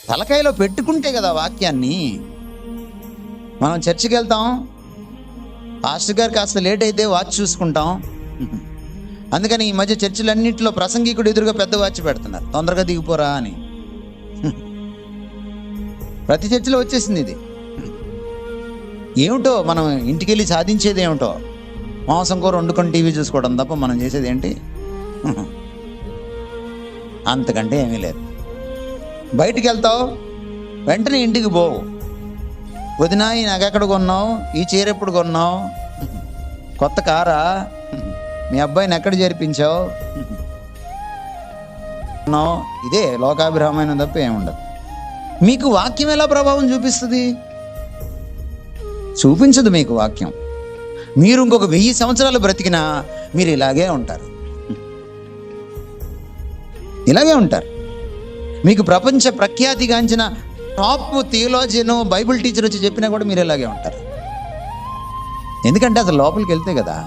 తలకాయలో పెట్టుకుంటే కదా వాక్యాన్ని. మనం చర్చికి వెళ్తాం, పాస్టర్ గారు కాస్త లేట్ అయితే వాచ్ చూసుకుంటాం. అందుకని ఈ మధ్య చర్చిలన్నింటిలో ప్రసంగికుడు ఎదురుగా పెద్ద వాచ్ పెడుతున్నారు, తొందరగా దిగిపోరా అని. ప్రతి చర్చిలో వచ్చేసింది ఇది. ఏమిటో మనం ఇంటికి వెళ్ళి సాధించేది ఏమిటో, మాంసం కూర వండుకొని టీవీ చూసుకోవడం తప్ప మనం చేసేది ఏంటి? అంతకంటే ఏమీ లేదు. బయటికి వెళ్తావు, వెంటనే ఇంటికి పోవు. వదినా ఈ నగెక్కడ కొన్నావు, ఈ చీర ఎప్పుడు కొన్నావు, కొత్త కారా, మీ అబ్బాయిని ఎక్కడ చేర్పించావు, ఇదే లోకాభిరామైన తప్ప ఏముండదు. మీకు వాక్యం ఎలా ప్రభావం చూపిస్తుంది? చూపించదు మీకు వాక్యం. మీరు ఇంకొక 1000 సంవత్సరాలు బ్రతికినా మీరు ఇలాగే ఉంటారు, ఇలాగే ఉంటారు. మీకు ప్రపంచ ప్రఖ్యాతిగాంచిన టాప్ థియోలాజియన్, బైబిల్ టీచర్ వచ్చి చెప్పినా కూడా మీరు ఇలాగే ఉంటారు. ఎందుకంటే అసలు లోపలికి వెళ్తే కదా.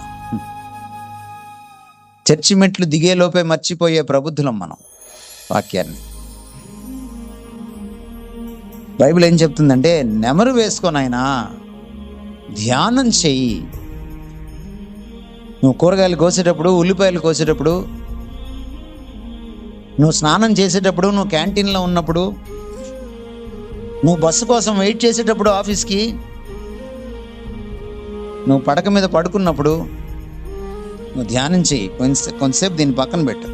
చర్చి మెట్లు దిగేలోపే మర్చిపోయే ప్రబుద్ధులం మనం వాక్యాన్ని. బైబిల్ ఏం చెప్తుందంటే, నెమరు వేసుకొని ఆయన ధ్యానం చెయ్యి. నువ్వు కూరగాయలు కోసేటప్పుడు, ఉల్లిపాయలు కోసేటప్పుడు, నువ్వు స్నానం చేసేటప్పుడు, నువ్వు క్యాంటీన్లో ఉన్నప్పుడు, నువ్వు బస్సు కోసం వెయిట్ చేసేటప్పుడు ఆఫీస్కి, నువ్వు పడక మీద పడుకున్నప్పుడు నువ్వు ధ్యానం చెయ్యి. కొంతసేపు దీన్ని పక్కన పెట్టు.